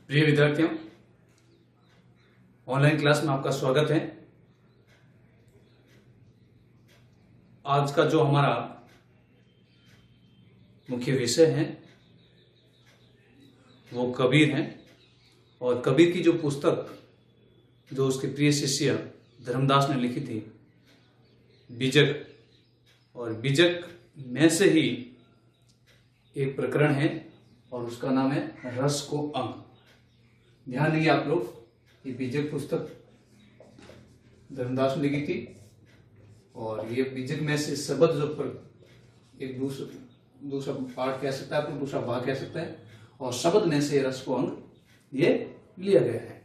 प्रिय विद्यार्थियों, online class में आपका स्वागत है। आज का जो हमारा मुख्य विषय है वो कबीर है और कबीर की जो पुस्तक जो उसके प्रिय शिष्य धर्मदास ने लिखी थी बीजक, और बीजक में से ही एक प्रकरण है और उसका नाम है रस को अंग। ध्यान दीजिए आप लोग, ये बीजक पुस्तक धर्मदास ने लिखी थी और ये बीजक में से शब्द जो एक दूसरा पार्ट कह सकता है, आपको दूसरा भाग कह सकता है, और शब्द में से रस को अंग ये लिया गया है।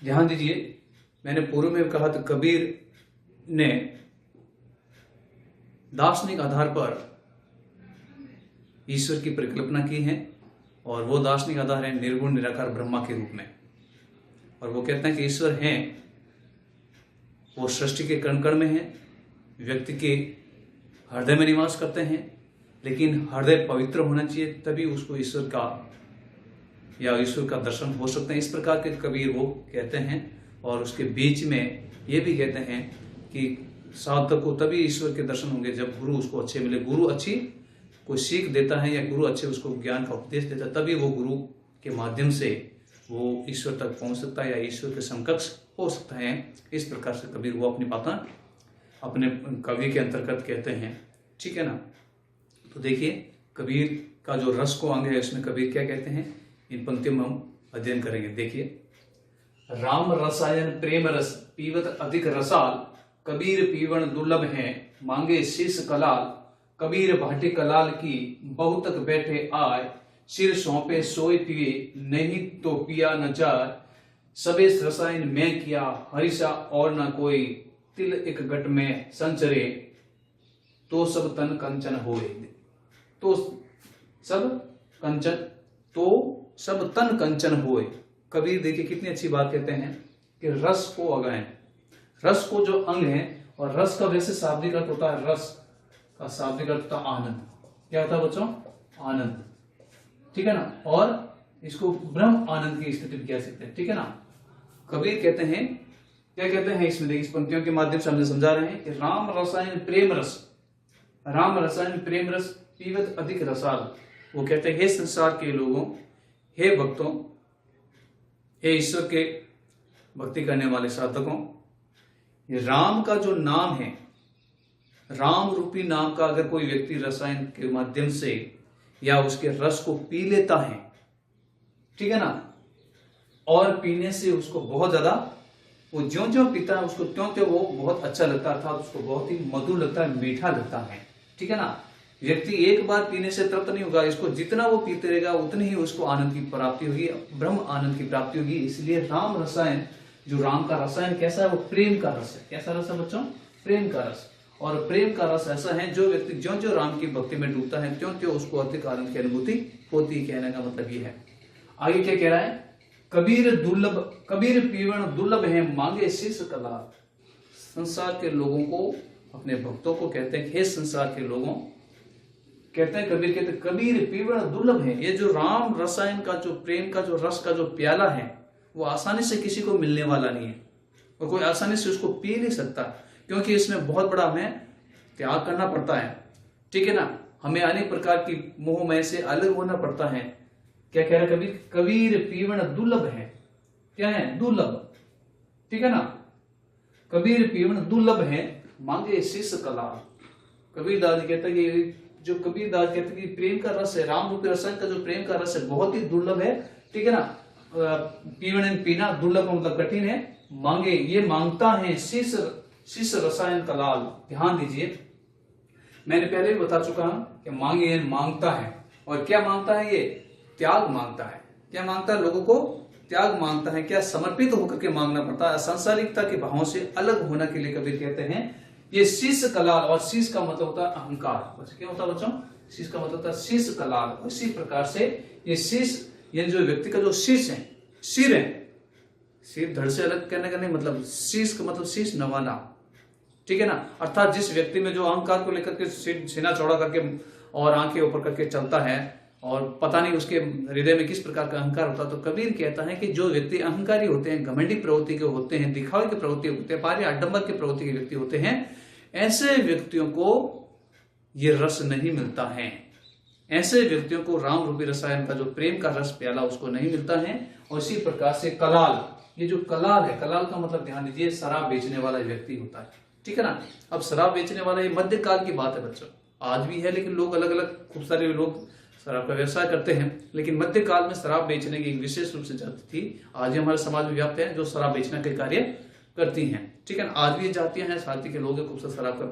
ध्यान दीजिए, मैंने पूर्व में कहा था कबीर ने दार्शनिक आधार पर ईश्वर की परिकल्पना की है और वो दार्शनिक आधार है निर्गुण निराकार ब्रह्मा के रूप में। और वो कहते हैं कि ईश्वर हैं, वो सृष्टि के कण कण में है, व्यक्ति के हृदय में निवास करते हैं, लेकिन हृदय पवित्र होना चाहिए तभी उसको ईश्वर का दर्शन हो सकते हैं। इस प्रकार के कबीर वो कहते हैं। और उसके बीच में ये भी कहते हैं कि साधक को तभी ईश्वर के दर्शन होंगे जब गुरु उसको अच्छे मिले। गुरु अच्छी कोई सीख देता है या गुरु अच्छे उसको ज्ञान का उपदेश देता है, तभी वो गुरु के माध्यम से वो ईश्वर तक पहुंच सकता है या ईश्वर के समकक्ष हो सकता है। इस प्रकार से कबीर वो अपनी बातें अपने कवि के अंतर्गत कहते हैं, ठीक है ना। तो देखिए, कबीर का जो रस को अंग है उसमें कबीर क्या कहते हैं, इन पंक्तियों में हम अध्ययन करेंगे। देखिए, राम रसायन प्रेम रस पीवत अधिक रसाल, कबीर पीवण दुर्लभ है मांगे शीश कलाल, कबीर भाटी कलाल की बहुतक बैठे आय, सिर सौंपे सोए पिए नहीं तो पिया न जार, सबेस रसायन में किया हरिशा और न कोई, तिल एक गट में संचरे तो सब तन कंचन होए, तो सब तन कंचन होए। कबीर देखिए कितनी अच्छी बात कहते हैं कि रस को अगाएं, रस को जो अंग है, और रस का वैसे शाब्दिक अर्थ होता है, रस का शाब्दिक अर्थ होता है आनंद। क्या होता है बच्चों? आनंद, ठीक है ना। और इसको ब्रह्म आनंद की स्थिति कह सकते हैं, ठीक है ना। कबीर कहते हैं, क्या कहते हैं इसमें देखिए, इस पंक्तियों के माध्यम से हमने समझा रहे हैं कि राम रसायन प्रेम रस, राम रसायन प्रेम रस पीवत अधिक रसाल। वो कहते हैं, हे संसार के लोगों, हे भक्तों, हे ईश्वर के भक्ति करने वाले साधकों, ये राम का जो नाम है, राम रूपी नाम का अगर कोई व्यक्ति रसायन के माध्यम से या उसके रस को पी लेता है, ठीक है ना, और पीने से उसको बहुत ज्यादा, वो ज्यों ज्यों पीता है उसको त्यों त्यों वो बहुत अच्छा लगता है, अर्थात उसको बहुत ही मधुर लगता है, मीठा लगता है, ठीक है ना। व्यक्ति एक बार पीने से तृप्त नहीं होगा, इसको जितना वो पीते रहेगा उतनी ही उसको आनंद की प्राप्ति होगी, ब्रह्म आनंद की प्राप्ति होगी। इसलिए राम रसायन, जो राम का रसायन कैसा है, वो प्रेम का रस है। कैसा रस है बच्चों? प्रेम का रस। और प्रेम का रस ऐसा है, जो व्यक्ति ज्यों ज्यों राम की भक्ति में डूबता है त्यों त्यों उसको अधिक आनंद की अनुभूति होती है। कहने का मतलब ये है। आगे क्या कह रहा है, कबीर पीवण दुर्लभ है मांगे शीश कलाल। संसार के लोगों को, अपने भक्तों को कहते हैं, हे संसार के लोगों, कहते हैं कबीर, कहते हैं कबीर पीवण दुर्लभ है। ये जो राम रसायन का, जो प्रेम का, जो रस का जो प्याला है, वो आसानी से किसी को मिलने वाला नहीं है और कोई आसानी से उसको पी नहीं सकता, क्योंकि इसमें बहुत बड़ा हमें त्याग करना पड़ता है, ठीक है ना। हमें अनेक प्रकार की मोहमय से अलग होना पड़ता है। क्या कह रहा है कबीर? कबीर पीवण दुर्लभ है। क्या है? दुर्लभ, ठीक है ना। कबीर पीवण दुर्लभ है मांगे शीश कलाल। कबीर दास कहता है कि जो कबीर दास कहते हैं कि प्रेम का रस है, राम रूपी रसायन का जो प्रेम का रस है, बहुत ही दुर्लभ है, ठीक है ना। पीवण पीना, दुर्लभ मतलब कठिन है, मांगे ये मांगता है शीश रसायन कलाल। ध्यान दीजिए, मैंने पहले भी बता चुका हूं कि मांगे मांगता है, और क्या मांगता है? ये त्याग मांगता है। क्या मांगता है? लोगों को त्याग मांगता है। क्या? समर्पित होकर के मांगना पड़ता है, सांसारिकता के भावों से अलग होने के लिए कबीर कहते हैं ये शीश कलाल। और शीश का मतलब होता है अहंकार। क्या होता है बच्चों? शीश का मतलब होता है शीश कलाल। इसी प्रकार से ये शीश, ये जो व्यक्ति का जो शीश है, सिर है, सिर धड़ से अलग करने का नहीं मतलब, शीश का मतलब शीश नवाना, ठीक है ना। अर्थात जिस व्यक्ति में जो अहंकार को लेकर के सीना चौड़ा करके और आंखें ऊपर करके चलता है, और पता नहीं उसके हृदय में किस प्रकार का अहंकार होता है। तो कबीर कहता है कि जो व्यक्ति अहंकारी होते हैं, घमंडी प्रवृत्ति के होते हैं, दिखावे की प्रवृत्ति होते हैं, पारी आडंबर की प्रवृत्ति के व्यक्ति होते हैं, ऐसे व्यक्तियों को ये रस नहीं मिलता है। ऐसे व्यक्तियों को राम रूपी रसायन का जो प्रेम का रस प्याला उसको नहीं मिलता है। और इसी प्रकार से कलाल, ये जो कलाल है, कलाल का मतलब ध्यान दीजिए शराब बेचने वाला व्यक्ति होता है, ठीक है ना। अब शराब बेचने वाला ये मध्यकाल की बात है बच्चों, आज भी है, लेकिन लोग अलग अलग, खूब सारे लोग शराब का व्यवसाय करते हैं, लेकिन मध्यकाल में शराब बेचने की एक विशेष रूप से जाति थी। आज हमारे समाज में व्याप्त है जो शराब बेचने के कार्य करती हैं, ठीक है ना। आज भी ये जातियां हैं, साथी के लोग खूब शराब का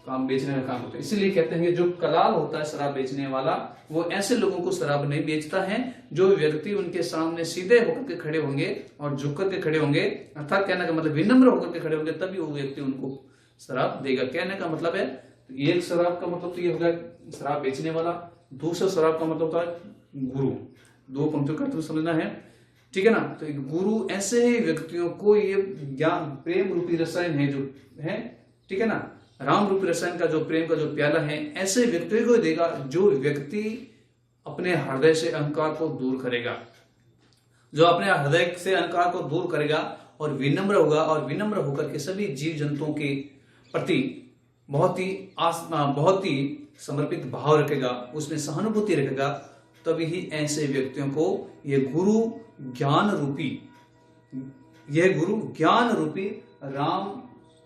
काम बेचने का काम होता है। इसीलिए कहते हैं कि जो कलाल होता है शराब बेचने वाला, वो ऐसे लोगों को शराब नहीं बेचता है जो व्यक्ति उनके सामने सीधे होकर के खड़े होंगे और झुक करके खड़े होंगे, अर्थात कहने का मतलब विनम्र होकर के खड़े होंगे, तभी वो व्यक्ति उनको शराब देगा। कहने का मतलब है एक शराब का मतलब तो ये होगा शराब बेचने वाला, दूसरा शराब का मतलब होता है गुरु। दो पंक्तियों का अर्थ समझना है, ठीक है ना। तो एक गुरु ऐसे ही व्यक्तियों को ये ज्ञान प्रेम रूपी रसायन है जो है, ठीक है ना, राम रूपी रसायन का जो प्रेम का जो प्याला है, ऐसे व्यक्ति को देगा जो व्यक्ति अपने हृदय से अहंकार को दूर करेगा, जो अपने हृदय से अहंकार को दूर करेगा और विनम्र होगा, और विनम्र होकर के सभी जीव जंतुओं के प्रति बहुत ही समर्पित भाव रखेगा, उसमें सहानुभूति रखेगा, तभी ही ऐसे व्यक्तियों को ये गुरु ज्ञान रूपी राम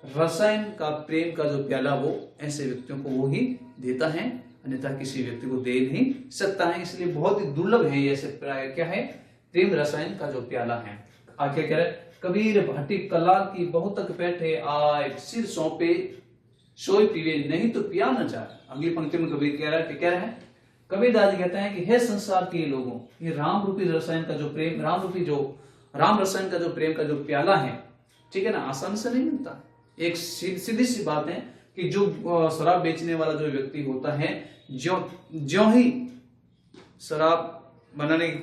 रसायन का प्रेम का जो प्याला वो ऐसे व्यक्तियों को वो ही देता है, अन्यथा किसी व्यक्ति को दे नहीं सकता है। इसलिए बहुत ही दुर्लभ है ये ऐसे क्या है, प्रेम रसायन का जो प्याला है। आगे कह रहे कबीर भाटी कलाल की बहुत तक बैठे आए, सिर सौंपे सोई पीवे नहीं तो पिया न जाए। अगली पंक्ति में कबीर कह रहा है कबीरदास जी कहते हैं कि हे संसार के लोगों, ये राम रूपी रसायन का जो प्रेम, राम रसायन का जो प्रेम का जो प्याला है, ठीक है ना, आसानी से नहीं मिलता। एक सीधी सी बात है कि जो शराब बेचने वाला जो व्यक्ति होता है, ज्यों ही शराब बनाने की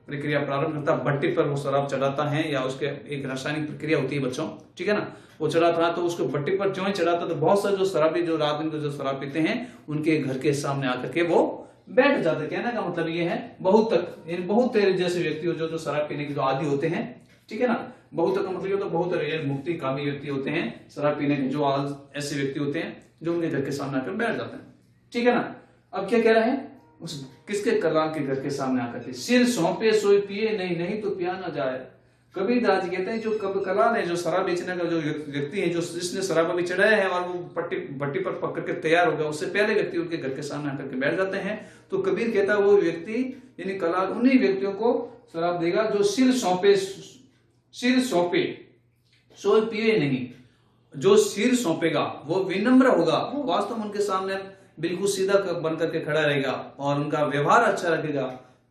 प्रक्रिया प्रारंभ करता है, भट्टी पर वो शराब चढ़ाता है, या उसके एक रासायनिक प्रक्रिया होती है बच्चों, ठीक है ना, वो चढ़ाता है, तो उसको भट्टी पर ज्यों ही चढ़ाता तो बहुत सारे जो शराबी जो रात दिन को जो शराब पीते हैं उनके घर के सामने आकर के वो बैठ जाते हैं। कहने का मतलब ये है बहुत तेरे जैसे व्यक्ति हो जो शराब पीने के जो आदि होते हैं, ठीक है ना, बहुत का मतलब ये तो बहुत मुक्ति कामी व्यक्ति होते हैं, शराब पीने के जो आज ऐसे व्यक्ति होते हैं जो उनके घर के सामने आकर बैठ जाते हैं, ठीक है ना। अब क्या कह रहे हैं, उस किसके कलाल के घर के सामने आकर के सिर सौंपे सोई पिए नहीं तो पिया ना जाए। कबीरदास जी कहते हैं जो कलाल है, जो शराब बेचने का जो व्यक्ति है, जो जिसने शराब अभी चढ़ाया है और वो भट्टी पर पकड़ के तैयार हो गया, उससे पहले व्यक्ति उनके घर के सामने आकर के बैठ जाते हैं। तो कबीर कहता है वो व्यक्ति यानी कलाल उन्हीं व्यक्तियों को शराब देगा जो सिर सौंपे सोए पिए नहीं। जो सिर सौंपेगा वो विनम्र होगा, वो वास्तव में उनके सामने बिल्कुल सीधा बन करके खड़ा रहेगा और उनका व्यवहार अच्छा रखेगा,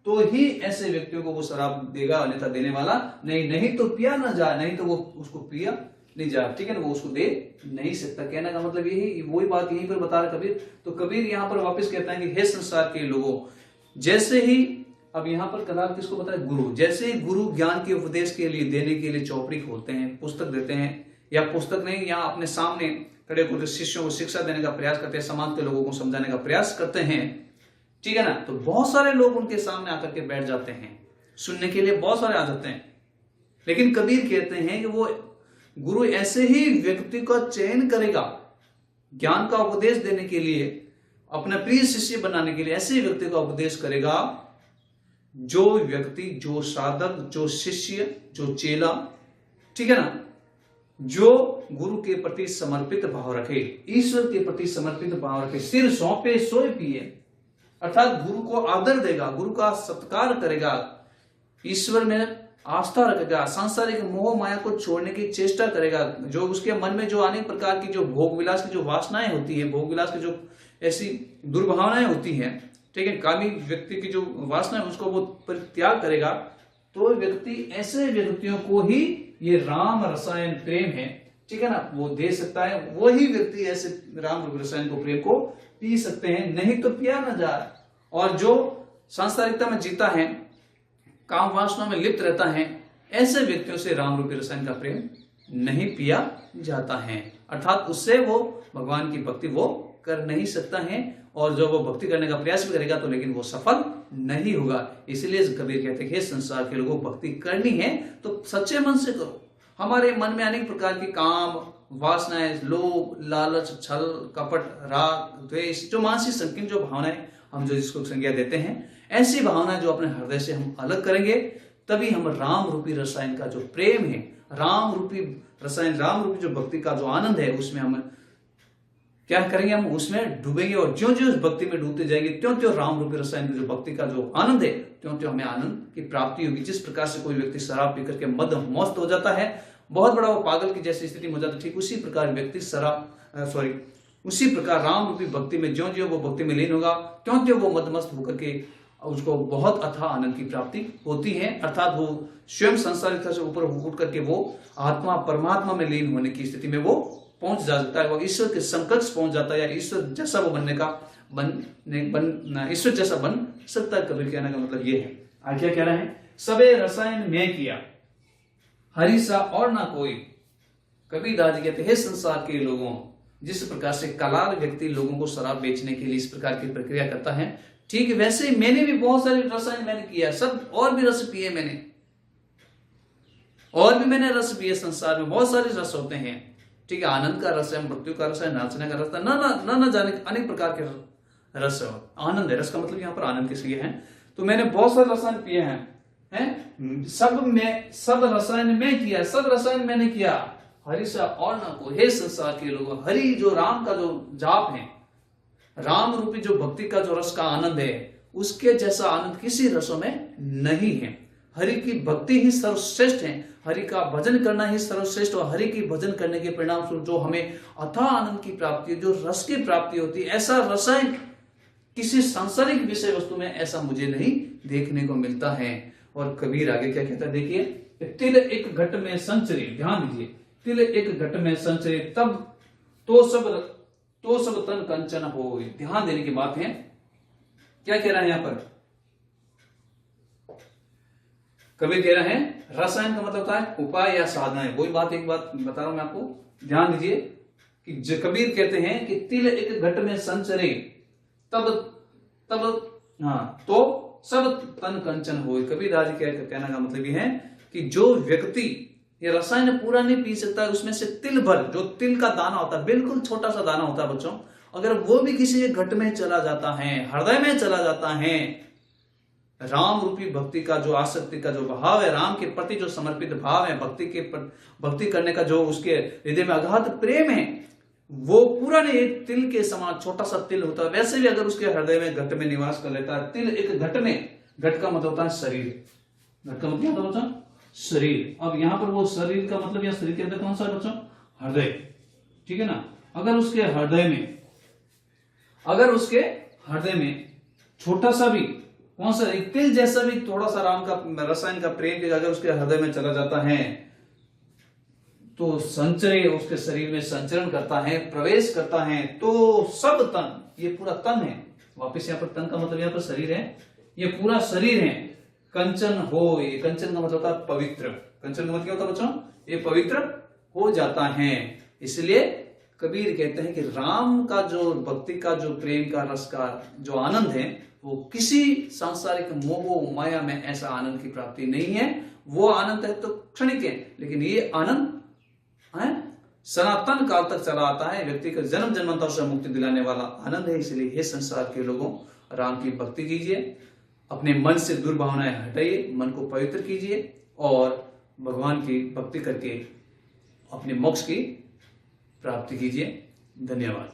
तो ही ऐसे व्यक्तियों को वो शराब देगा, अन्यथा देने वाला नहीं तो पिया ना जाए, नहीं तो वो उसको पिया नहीं जाए, ठीक है ना, वो उसको दे नहीं सकता। कहने का मतलब यही वही बात यहीं पर बता रहा कबीर। तो कबीर यहाँ पर वापस कहता है कि हे संसार के लोगों, जैसे ही अब यहाँ पर कलाल किसको बताया, गुरु, जैसे ही गुरु ज्ञान के उपदेश के लिए देने के लिए चौपड़ी खोलते हैं, पुस्तक देते हैं, या पुस्तक नहीं, यहाँ अपने सामने खड़े होकर शिष्यों को शिक्षा देने का प्रयास करते हैं, समाज के लोगों को समझाने का प्रयास करते हैं, ठीक है ना, तो बहुत सारे लोग उनके सामने आकर के बैठ जाते हैं, सुनने के लिए बहुत सारे आ जाते हैं। लेकिन कबीर कहते हैं कि वो गुरु ऐसे ही व्यक्ति का चयन करेगा ज्ञान का उपदेश देने के लिए, अपना प्रिय शिष्य बनाने के लिए ऐसे व्यक्ति का उपदेश करेगा जो व्यक्ति, जो साधक, जो शिष्य, जो चेला, ठीक है ना, जो गुरु के प्रति समर्पित भाव रखे, ईश्वर के प्रति समर्पित भाव रखे, सिर सौंपे सोए पिए, अर्थात गुरु को आदर देगा, गुरु का सत्कार करेगा, ईश्वर में आस्था रखेगा, सांसारिक मोह माया को छोड़ने की चेष्टा करेगा, जो उसके मन में जो अनेक प्रकार की जो भोग विलास की जो वासनाएं होती है, भोग विलास की जो ऐसी दुर्भावनाएं होती हैं, ठीक है, कामी व्यक्ति की जो वासना है उसको वो परित्याग करेगा, तो व्यक्ति ऐसे व्यक्तियों को ही ये राम रसायन प्रेम है, ठीक है ना, वो दे सकता है। वही व्यक्ति ऐसे राम रसायन को प्रेम को पी सकते हैं, नहीं तो पिया न जाए। और जो सांसारिकता में जीता है, काम वासना में लिप्त रहता है, ऐसे व्यक्तियों से राम रूपी रसायन का प्रेम नहीं पिया जाता है, अर्थात उससे वो भगवान की भक्ति वो कर नहीं सकता है। और जब वो भक्ति करने का प्रयास भी करेगा तो लेकिन वो सफल नहीं होगा। इसलिए कबीर कहते हैं, हे संसार के लोगों, भक्ति करनी है तो सच्चे मन से करो। हमारे मन में अनेक प्रकार की काम, वासनाएं, लोभ, लालच, छल, कपट, राग, द्वेष, जो मानसिक संकीर्ण जो भावनाएं हम जो जिसको संज्ञा देते हैं, ऐसी भावनाएं जो अपने हृदय से हम अलग करेंगे, तभी हम राम रूपी रसायन का जो प्रेम है, राम रूपी रसायन, राम रूपी जो भक्ति का जो आनंद है, उसमें हम क्या करेंगे, हम उसमें डूबेंगे। और ज्यों ज्यों उस भक्ति में डूबते जाएंगे, त्यों त्यों राम रूपी रसायन की जो भक्ति का जो आनंद है, त्यों त्यों हमें आनंद की प्राप्ति होगी। जिस प्रकार से कोई व्यक्ति शराब पी करके मद मस्त हो जाता है, बहुत बड़ा वो पागल की जैसी स्थिति में हो जाता है, ठीक उसी प्रकार व्यक्ति उसी प्रकार राम रूपी भक्ति में ज्यों ज्यों वो भक्ति में लीन होगा, त्यों त्यों वो मदमस्त होकर के उसको बहुत अथाह आनंद की प्राप्ति होती है। अर्थात वो स्वयं संसार से ऊपर उठ करके वो आत्मा परमात्मा में लीन होने की स्थिति में वो पहुंच जाता है, वो ईश्वर के समकक्ष पहुंच जाता है, या ईश्वर जैसा वो ईश्वर जैसा बन सकता है। कबीर कहने का मतलब ये है। आज क्या कह रहे हैं, सबे रसायन में किया, हरि सा और ना कोई। कबीर दास कहते हैं, हे संसार के लोगों, जिस प्रकार से कलाल व्यक्ति लोगों को शराब बेचने के लिए इस प्रकार की प्रक्रिया करता है, ठीक है वैसे ही मैंने भी बहुत सारे रसायन मैंने किया, सब और भी रस पिए मैंने, और भी मैंने रस पिए। संसार में बहुत सारे रस होते हैं, ठीक है, आनंद का रस है, मृत्यु का रस है, नाचने का रस है, ना जाने अनेक प्रकार के रस है। आनंद है, रस का मतलब यहाँ पर आनंद के लिए है। तो मैंने बहुत सारे रसायन पिए हैं, सब रसायन में किया, सब रसायन मैंने किया, हरि सा और ना कोई। हे संसार के लोगों, हरि जो राम का जो जाप है, राम रूपी जो भक्ति का जो रस का आनंद है, उसके जैसा आनंद किसी रसों में नहीं है। हरि की भक्ति ही सर्वश्रेष्ठ है, हरि का भजन करना ही सर्वश्रेष्ठ, और हरि की भजन करने के परिणाम स्वरूप जो हमें अथाह आनंद की प्राप्ति, जो रस की प्राप्ति होती है, ऐसा रसायन किसी सांसारिक विषय वस्तु में ऐसा मुझे नहीं देखने को मिलता है। और कबीर आगे क्या कहता है, देखिए, तिल एक घट में संचरे, ध्यान दीजिए, तिल एक घट में संचरे, तब तो सब तन कंचन हो। ध्यान देने की बात है। क्या कह रहा है यहां पर कबीर कह रहे हैं, रसायन का मतलब होता है उपाय या साधनाएं। वही बात एक बात बता रहा हूं मैं आपको, ध्यान दीजिए कि कबीर कहते हैं कि तिल एक घट में संचरे, तब तो सब तन कंचन हो। कबीर आज कहने का मतलब यह है कि जो व्यक्ति ये रसायन पूरा नहीं पी सकता, उसमें से तिल भर, जो तिल का दाना होता है, बिल्कुल छोटा सा दाना होता है बच्चों, अगर वो भी किसी घट में चला जाता है, हृदय में चला जाता है, राम रूपी भक्ति का जो आसक्ति का जो भाव है, राम के प्रति जो समर्पित भाव है, भक्ति करने का जो उसके हृदय में अगाध प्रेम है, वो पूरा नहीं, तिल के समान छोटा सा तिल होता है, वैसे भी अगर उसके हृदय में घट में निवास कर लेता है, तिल एक घट में, घट का मतलब होता है शरीर, घट का मतलब होता है शरीर। अब यहां पर वो शरीर का मतलब, या शरीर के अंदर कौन सा बच्चों, हृदय, ठीक है ना। अगर उसके हृदय में छोटा सा भी, कौन सा, एक तिल जैसा भी थोड़ा सा राम का रसायन का प्रेम अगर उसके हृदय में चला जाता है, तो संचरे, उसके शरीर में संचरण करता है, प्रवेश करता है, तो सब तन, ये पूरा तन है, वापिस यहाँ पर तन का मतलब यहाँ पर शरीर है, ये पूरा शरीर है, कंचन हो। ये कंचन का मतलब होता है पवित्र, कंचन का मतलब क्या होता है बच्चों, ये पवित्र हो जाता है। इसलिए कबीर कहते हैं कि राम का जो भक्ति का जो प्रेम का रस का जो आनंद है, वो किसी सांसारिक मोह माया में ऐसा आनंद की प्राप्ति नहीं है। वो आनंद है तो क्षणिक है, लेकिन ये आनंद है सनातन काल तक चला आता है, व्यक्ति को जन्म जन्मांतर से मुक्ति दिलाने वाला आनंद है। इसलिए हे संसार के लोगों, राम की भक्ति कीजिए, अपने मन से दुर्भावनाएं हटाइए, मन को पवित्र कीजिए, और भगवान की भक्ति करके अपने मोक्ष की प्राप्ति कीजिए। धन्यवाद।